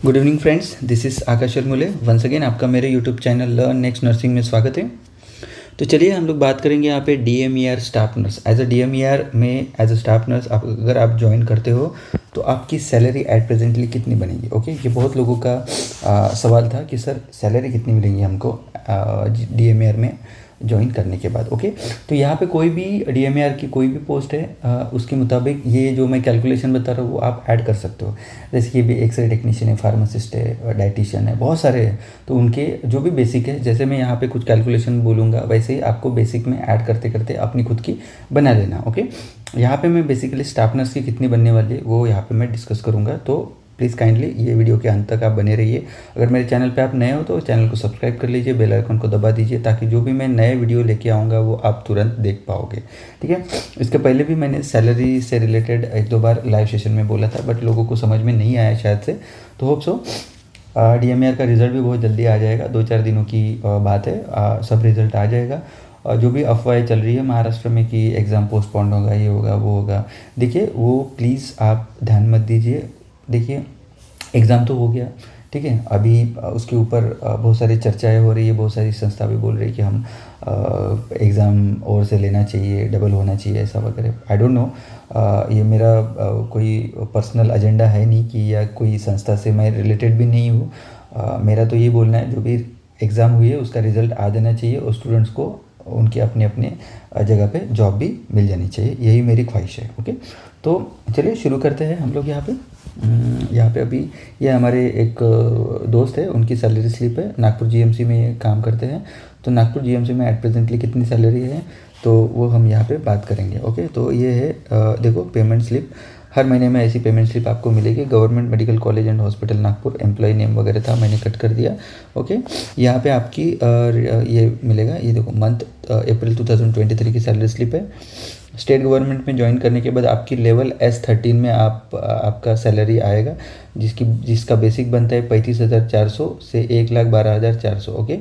Good evening friends, this is Akash Sharmule. Once again आपका मेरे YouTube channel learn next nursing में स्वागत है। तो चलिए हम लोग बात करेंगे यहाँ पे DMER staff nurse. As a DMER में एज अ स्टाफ नर्स अगर आप ज्वाइन करते हो तो आपकी सैलरी एट प्रेजेंटली कितनी बनेगी। ओके, ये बहुत लोगों का सवाल था कि सर सैलरी कितनी मिलेंगी हमको DMER में ज्वाइन करने के बाद। ओके, तो यहाँ पे कोई भी DMER की कोई भी पोस्ट है उसके मुताबिक ये जो मैं कैलकुलेशन बता रहा हूँ वो आप ऐड कर सकते हो। जैसे कि भी एक्सरे टेक्नीशियन है, फार्मासिस्ट है, डाइटिशियन है, बहुत सारे हैं। तो उनके जो भी बेसिक है, जैसे मैं यहाँ पे कुछ कैलकुलेशन बोलूँगा वैसे ही आपको बेसिक में ऐड करते करते अपनी खुद की बना लेना। ओके, यहाँ पे मैं बेसिकली स्टाफ नर्स की कितनी बनने वाली है वो यहाँ पे मैं डिस्कस करूँगा। तो प्लीज़ काइंडली ये वीडियो के अंत तक आप बने रहिए। अगर मेरे चैनल पे आप नए हो तो चैनल को सब्सक्राइब कर लीजिए, बेल आइकन को दबा दीजिए ताकि जो भी मैं नए वीडियो लेके आऊँगा वो आप तुरंत देख पाओगे। ठीक है, इसके पहले भी मैंने सैलरी से रिलेटेड एक दो बार लाइव सेशन में बोला था, बट लोगों को समझ में नहीं आया शायद से। तो होप सो DMER का रिज़ल्ट भी बहुत जल्दी आ जाएगा, 2-4 दिनों की बात है, सब रिज़ल्ट आ जाएगा। जो भी अफवाहें चल रही है महाराष्ट्र में कि एग्ज़ाम पोस्टपोन होगा, ये होगा वो होगा, देखिए वो प्लीज़ आप ध्यान मत दीजिए। देखिए एग्ज़ाम तो हो गया, ठीक है, अभी उसके ऊपर बहुत सारी चर्चाएं हो रही है, बहुत सारी संस्था भी बोल रही है कि हम एग्ज़ाम और से लेना चाहिए, डबल होना चाहिए, ऐसा वगैरह। आई डोंट नो, ये मेरा कोई पर्सनल एजेंडा है नहीं कि या कोई संस्था से मैं रिलेटेड भी नहीं हूँ। मेरा तो ये बोलना है जो भी एग्ज़ाम हुई है उसका रिज़ल्ट आ जाना चाहिए और स्टूडेंट्स को उनके अपने अपने जगह पे जॉब भी मिल जानी चाहिए, यही मेरी ख्वाहिश है। ओके, तो चलिए शुरू करते हैं हम लोग। यहाँ पे अभी ये हमारे एक दोस्त है, उनकी सैलरी स्लिप है, नागपुर GMC में ये काम करते हैं। तो नागपुर GMC में एट प्रेजेंटली कितनी सैलरी है तो वो हम यहाँ पे बात करेंगे। ओके, तो ये है देखो पेमेंट स्लिप। हर महीने में ऐसी पेमेंट स्लिप आपको मिलेगी। Government medical college and hospital Nagpur, employee name वगैरह था, मैंने कट कर दिया। ओके, यहाँ पे आपकी ये मिलेगा, ये देखो मंथ अप्रैल 2023 की सैलरी स्लिप है। स्टेट गवर्नमेंट में ज्वाइन करने के बाद आपकी लेवल S13 में आपका सैलरी आएगा, जिसका बेसिक बनता है 35,400 से 1,12,400। ओके,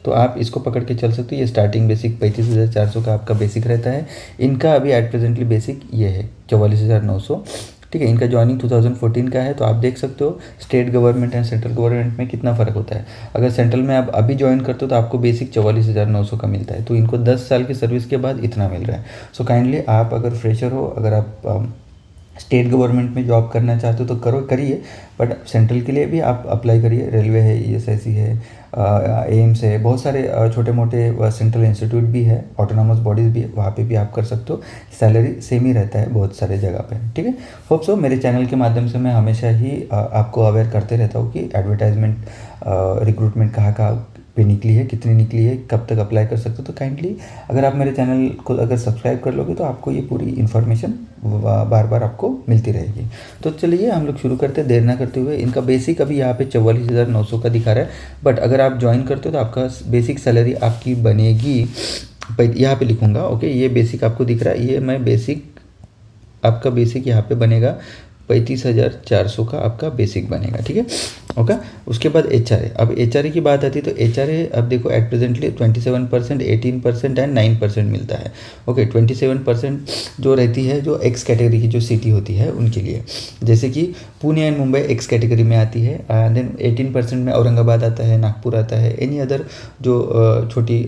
तो आप इसको पकड़ के चल सकते हो। ये स्टार्टिंग बेसिक 35,400 का आपका बेसिक रहता है। इनका अभी एट प्रेजेंटली बेसिक ये है 44,900। ठीक है, इनका ज्वाइनिंग 2014 का है। तो आप देख सकते हो state government and central government में कितना फ़र्क होता है। अगर सेंट्रल में आप अभी ज्वाइन करते हो तो आपको बेसिक 44,900 का मिलता है, तो इनको 10 साल की सर्विस के बाद इतना मिल रहा है। सो काइंडली आप अगर फ्रेशर हो, अगर आप स्टेट गवर्नमेंट में जॉब करना चाहते हो तो करिए, बट सेंट्रल के लिए भी आप अप्लाई करिए। रेलवे है, ESIC है, एम्स है, बहुत सारे छोटे मोटे सेंट्रल इंस्टीट्यूट भी है, ऑटोनॉमस बॉडीज़ भी है, वहाँ पे भी आप कर सकते हो। सैलरी सेम ही रहता है बहुत सारे जगह पे। ठीक है, होप सो मेरे चैनल के माध्यम से मैं हमेशा ही आपको अवेयर करते रहता हूँ कि एडवर्टाइजमेंट रिक्रूटमेंट कहाँ कहाँ पे निकली है, कितनी निकली है, कब तक अप्लाई कर सकते हो। तो काइंडली अगर आप मेरे चैनल को अगर सब्सक्राइब कर लोगे तो आपको ये पूरी इन्फॉर्मेशन बार बार आपको मिलती रहेगी। तो चलिए हम लोग शुरू करते हैं देर ना करते हुए। इनका बेसिक अभी यहाँ पे 44,900 का दिखा रहा है, बट अगर आप ज्वाइन करते हो तो आपका बेसिक सैलरी आपकी बनेगी, यहाँ पे लिखूँगा। ओके, ये बेसिक आपको दिख रहा है, ये मैं बेसिक आपका बेसिक यहाँ पे बनेगा 35,400 का आपका बेसिक बनेगा। ठीक है, ओके। उसके बाद HRA, अब HRA की बात आती है तो HRA अब देखो एट प्रेजेंटली 27%, 18% एंड 9% मिलता है। ओके, 27% जो रहती है, जो X कैटेगरी की जो सिटी होती है उनके लिए, जैसे कि Pune and Mumbai X category में आती है। देन 18% में औरंगाबाद आता है, नागपुर आता है, एनी अदर जो छोटी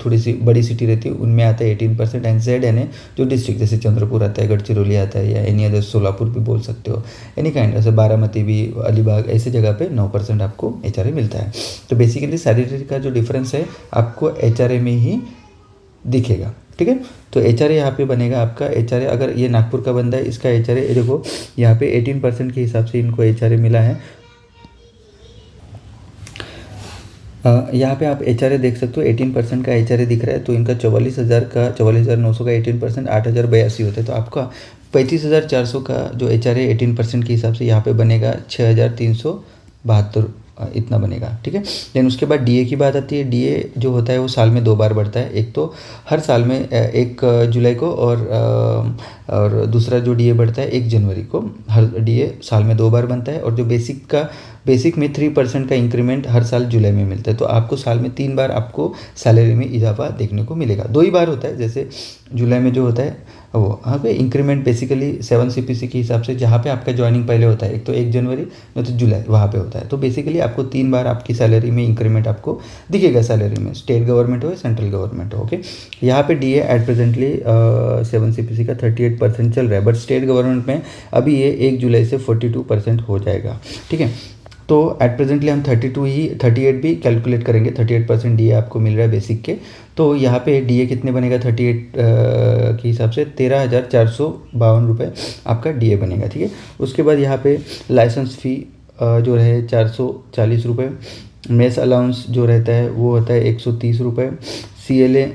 थोड़ी सी बड़ी सिटी रहती है उनमें आता है 18%। एंड ZNA जो डिस्ट्रिक्ट जैसे चंद्रपुर आता है, गढ़चिरौली आता है, या एनी अदर सोलापुर भी बोल सकते हो, एनी काइंड, ऐसे बारामती भी, अलीबाग, ऐसे जगह पे 9% आपको HRA मिलता है। तो बेसिकली सैलरी का जो डिफरेंस है आपको HRA में ही दिखेगा। ठीक है, तो HRA यहाँ पे बनेगा आपका। HRA अगर ये नागपुर का बंदा है, इसका HRA देखो यहाँ पे 18% के हिसाब से इनको HRA मिला है। यहाँ पे आप HRA देख सकते हो, 18% का HRA दिख रहा है। तो इनका 44,900 का 18% 8,082 होता है। तो आपका 35,400 का जो HRA 18% के हिसाब से यहाँ पे बनेगा 6,372 इतना बनेगा। ठीक है, देन उसके बाद DA की बात आती है। DA जो होता है वो साल में 2 बार बढ़ता है, एक तो हर साल में 1 जुलाई को और और दूसरा जो डीए बढ़ता है 1 जनवरी को। हर डीए साल में 2 बार बनता है। और जो बेसिक में 3% का इंक्रीमेंट हर साल जुलाई में मिलता है। तो आपको साल में 3 बार आपको सैलरी में इजाफा देखने को मिलेगा। 2 ही बार होता है, जैसे जुलाई में जो होता है वो वहाँ पे इंक्रीमेंट बेसिकली 7 CPC के हिसाब से, जहाँ पे आपका ज्वाइनिंग पहले होता है, एक तो 1 जनवरी नहीं तो जुलाई, वहाँ पे होता है। तो बेसिकली आपको 3 बार आपकी सैलरी में इंक्रीमेंट आपको दिखेगा सैलरी में, स्टेट गवर्नमेंट हो या सेंट्रल गवर्नमेंट हो। ओके, यहाँ पे डीए एट प्रेजेंटली 7 CPC का 38% चल रहा है, बट स्टेट गवर्नमेंट में अभी ये 1 जुलाई से 42% हो जाएगा। ठीक है, तो एट प्रेजेंटली हम 38 भी कैलकुलेट करेंगे। 38% डीए आपको मिल रहा है बेसिक के। तो यहाँ पे डीए कितने बनेगा 38 के हिसाब से 13,452 रुपये आपका डीए बनेगा। ठीक है, उसके बाद यहाँ पे लाइसेंस फ़ी जो रहे 440 रुपये, मेस अलाउंस जो रहता है वो होता है 130 रुपये, CLA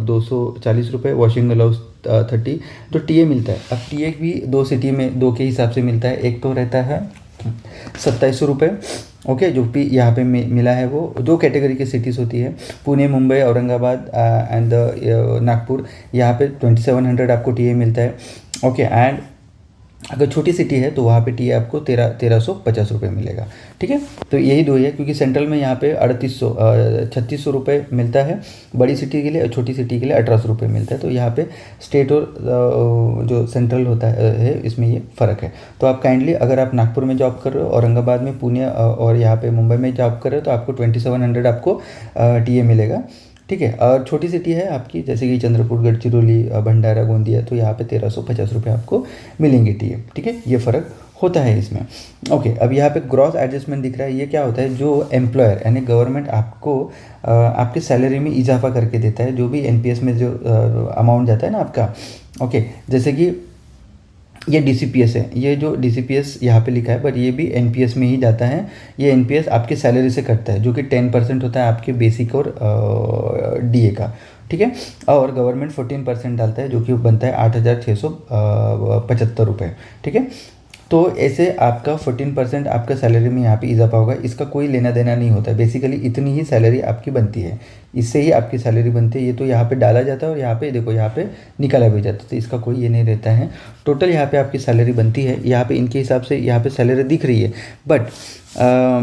240 रुपये, वॉशिंग अलाउंस 30। तो टीए मिलता है। अब टीए भी 2 सिटी में 2 के हिसाब से मिलता है। एक तो रहता है 2700 रुपये, ओके, जो भी यहाँ पे मिला है वो 2 कैटेगरी की सिटीज़ होती है, पुणे, मुंबई, औरंगाबाद एंड नागपुर। यहाँ पे 2700 आपको टीए मिलता है। ओके, एंड अगर छोटी सिटी है तो वहाँ पे टीए आपको 1350 रुपये मिलेगा। ठीक है, तो यही 2 ही है, क्योंकि सेंट्रल में यहाँ पे 3600 रुपये मिलता है बड़ी सिटी के लिए, और छोटी सिटी के लिए 1800 रुपये मिलता है। तो यहाँ पे स्टेट और जो सेंट्रल होता है इसमें ये फ़र्क है। तो आप काइंडली, अगर आप नागपुर में जॉब कर रहे हो, औरंगाबाद में, पुणे और यहाँ पे मुंबई में जॉब कर रहे हो, तो आपको 2700 आपको टीए मिलेगा। ठीक है, और छोटी सिटी है आपकी जैसे कि चंद्रपुर, गढ़चिरौली, भंडारा, गोंदिया, तो यहाँ पे 1350 रुपये आपको मिलेंगे टीए। ठीक है, ये फ़र्क होता है इसमें। ओके, अब यहाँ पे ग्रॉस एडजस्टमेंट दिख रहा है। ये क्या होता है, जो एम्प्लॉयर यानी गवर्नमेंट आपको आपके सैलरी में इजाफा करके देता है, जो भी एनपीएस में जो अमाउंट जाता है ना आपका। ओके, जैसे कि ये डीसीपीएस है, ये जो डीसीपीएस यहाँ पे लिखा है, पर ये भी एनपीएस में ही जाता है। ये एनपीएस आपके सैलरी से कटता है, जो कि 10% होता है आपके बेसिक और डीए का। ठीक है, और गवर्नमेंट 14% डालता है, जो कि बनता है 8,675 रुपये। ठीक है, तो ऐसे आपका 14% आपका सैलरी में यहाँ पे इजाफा होगा। इसका कोई लेना देना नहीं होता है, बेसिकली इतनी ही सैलरी आपकी बनती है, इससे ही आपकी सैलरी बनती है। ये तो यहाँ पे डाला जाता है और यहाँ पे देखो, यहाँ पे निकाला भी जाता है, तो इसका कोई ये नहीं रहता है। टोटल यहाँ पे आपकी सैलरी बनती है, यहाँ पे इनके हिसाब से यहाँ पे सैलरी दिख रही है, बट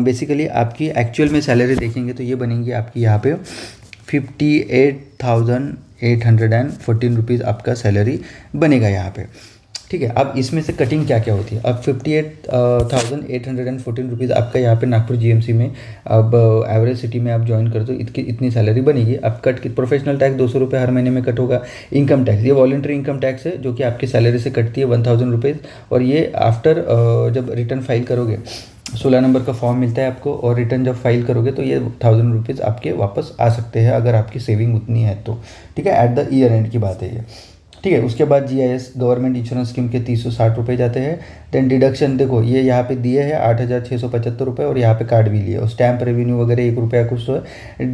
बेसिकली आपकी एक्चुअल में सैलरी देखेंगे तो ये बनेंगी आपकी यहाँ पे 58,814 रुपीज़ आपका सैलरी बनेगा यहाँ पे। ठीक है, अब इसमें से कटिंग क्या क्या होती है। अब 58,814 रुपीज़ आपका यहाँ पे नागपुर जीएमसी में, अब एवरेज सिटी में आप ज्वाइन कर दो, इतनी सैलरी बनेगी। अब प्रोफेशनल टैक्स 200 रुपये हर महीने में कट होगा। इनकम टैक्स, ये वॉलंटरी इनकम टैक्स है, जो कि आपकी सैलरी से कटती है 1000 रुपीज़, और ये आफ्टर जब रिटर्न फाइल करोगे, 16 नंबर का फॉर्म मिलता है आपको, और रिटर्न जब फाइल करोगे तो ये 1000 रुपीज़ आपके वापस आ सकते हैं, अगर आपकी सेविंग उतनी है तो। ठीक है, एट द ईयर एंड की बात है ये। ठीक है, उसके बाद जीआईएस गवर्नमेंट इंश्योरेंस स्कीम के 360 रुपये जाते हैं। देन डिडक्शन देखो, ये यहाँ पे दिए है 8,675 रुपये, और यहाँ पे कार्ड भी लिए, और स्टैम्प रेवेन्यू वगैरह 1 रुपया कुछ तो है।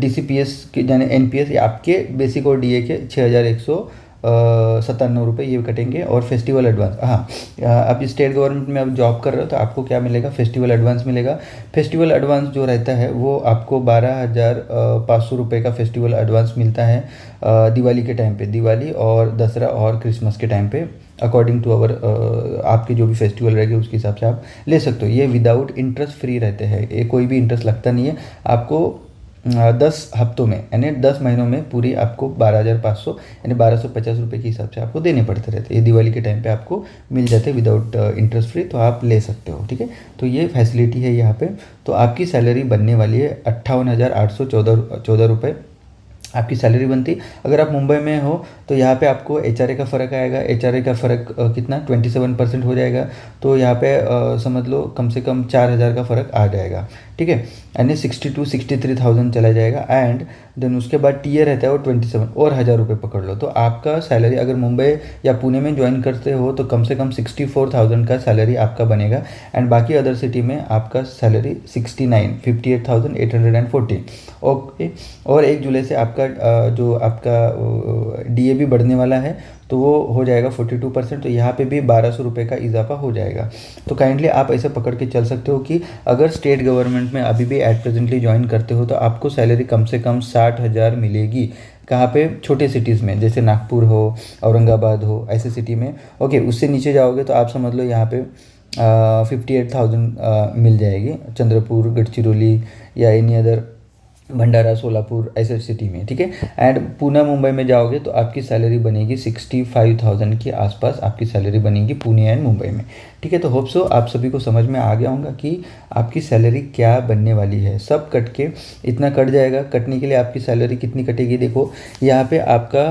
डीसीपीएस के यानी एनपीएस आपके बेसिक और डीए के 6,197 रुपये ये कटेंगे। और फेस्टिवल एडवांस, हाँ, आप स्टेट गवर्नमेंट में अब जॉब कर रहे हो तो आपको क्या मिलेगा, फेस्टिवल एडवांस मिलेगा। फेस्टिवल एडवांस जो रहता है वो आपको 12,500 रुपये का फेस्टिवल एडवांस मिलता है दिवाली के टाइम पे, दिवाली और दसरा और क्रिसमस के टाइम पे, अकॉर्डिंग टू अवर आपके जो भी फेस्टिवल रहेंगे उसके हिसाब से आप ले सकते हो। ये विदाउट इंटरेस्ट फ्री रहते हैं, ये कोई भी इंटरेस्ट लगता नहीं है आपको। 10 हफ्तों में यानी 10 महीनों में पूरी आपको 12,500 यानी 1250 रुपये के हिसाब से आपको देने पड़ते रहते हैं। ये दिवाली के टाइम पे आपको मिल जाते हैं विदाउट इंटरेस्ट फ्री, तो आप ले सकते हो। ठीक है, तो ये फैसिलिटी है यहाँ पे। तो आपकी सैलरी बनने वाली है 58,814 रुपये आपकी सैलरी बनती। अगर आप मुंबई में हो तो यहाँ पे आपको एचआरए का फ़र्क आएगा। एचआरए का फ़र्क कितना 27% हो जाएगा, तो यहाँ पे समझ लो कम से कम 4,000 का फ़र्क आ जाएगा। ठीक है, यानी 62-63,000 चला जाएगा। एंड देन उसके बाद टीए रहता है वो 27 और 1,000 रुपये पकड़ लो, तो आपका सैलरी अगर मुंबई या पुणे में ज्वाइन करते हो तो कम से कम 64,000 का सैलरी आपका बनेगा। एंड बाकी अदर सिटी में आपका सैलरी 58,814। ओके, और 1 जुलाई से आपका जो आपका डीए भी बढ़ने वाला है, तो वो हो जाएगा 42%, तो यहाँ पे भी 1200 रुपये का इजाफा हो जाएगा। तो काइंडली आप ऐसे पकड़ के चल सकते हो कि अगर स्टेट गवर्नमेंट में अभी भी एट प्रेजेंटली ज्वाइन करते हो तो आपको सैलरी कम से कम 60,000 मिलेगी। कहाँ पे? छोटे सिटीज़ में, जैसे नागपुर हो, औरंगाबाद हो, ऐसे सिटी में। ओके, उससे नीचे जाओगे तो आप समझ लो यहाँ पे 58,000 मिल जाएगी, चंद्रपुर, गढ़चिरौली या एनी अदर, भंडारा, सोलापुर, ऐसे सिटी में, ठीक है। एंड पुणे, मुंबई में जाओगे तो आपकी सैलरी बनेगी 65,000 के आसपास आपकी सैलरी बनेगी पुणे एंड मुंबई में, ठीक है। तो होप सो आप सभी को समझ में आ गया होगा कि आपकी सैलरी क्या बनने वाली है। सब कट के इतना कट जाएगा। कटने के लिए आपकी सैलरी कितनी कटेगी, देखो यहाँ पे आपका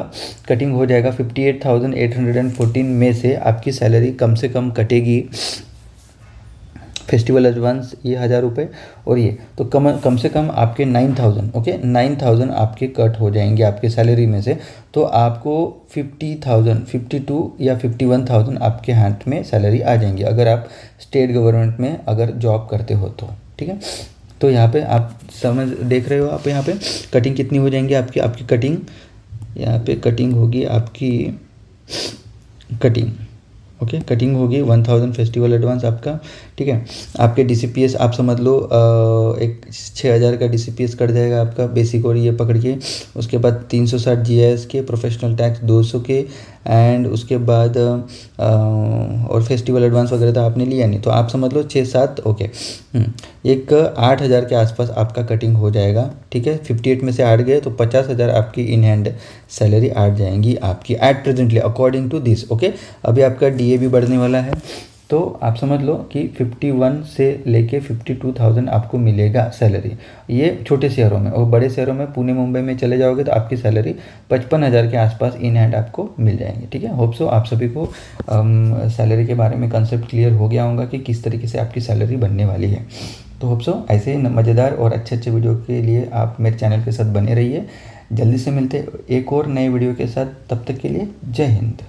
कटिंग हो जाएगा 58,814 में से आपकी सैलरी कम से कम कटेगी फेस्टिवल एडवांस ये 1,000 रुपये, और ये तो कम से कम आपके 9,000, ओके 9,000 आपके कट हो जाएंगे आपके सैलरी में से। तो आपको 50,000, 52 या 51,000 आपके हाथ में सैलरी आ जाएंगी अगर आप स्टेट गवर्नमेंट में अगर जॉब करते हो तो, ठीक है। तो यहाँ पे आप समझ देख रहे हो, आप यहाँ पे कटिंग कितनी हो जाएंगी आपकी आपकी कटिंग, यहाँ पे कटिंग होगी आपकी कटिंग, ओके कटिंग होगी 1,000 फेस्टिवल एडवांस आपका, ठीक है। आपके DCPS आप समझ लो एक 6,000 का DCPS कट जाएगा आपका बेसिक और ये पकड़ के। उसके बाद 360 GIS के, प्रोफेशनल टैक्स 200 के, एंड उसके बाद और फेस्टिवल एडवांस वगैरह तो आपने लिया नहीं, तो आप समझ लो 6-7, ओके एक 8,000 के आसपास आपका कटिंग हो जाएगा, ठीक है। 58 में से 8 गए तो 50,000 आपकी इन हैंड सैलरी आ जाएंगी आपकी at presently according to this, okay. अभी आपका DA भी बढ़ने वाला है, तो आप समझ लो कि 51 से लेके 52,000 आपको मिलेगा सैलरी, ये छोटे शहरों में। और बड़े शहरों में पुणे, मुंबई में चले जाओगे तो आपकी सैलरी 55,000 के आसपास इन हैंड आपको मिल जाएंगे, ठीक है। होप सो आप सभी को सैलरी के बारे में कंसेप्ट क्लियर हो गया होगा कि किस तरीके से आपकी सैलरी बनने वाली है। तो होप सो ऐसे ही मज़ेदार और अच्छे वीडियो के लिए आप मेरे चैनल के साथ बने रहिए। जल्दी से मिलते एक और नए वीडियो के साथ, तब तक के लिए जय हिंद।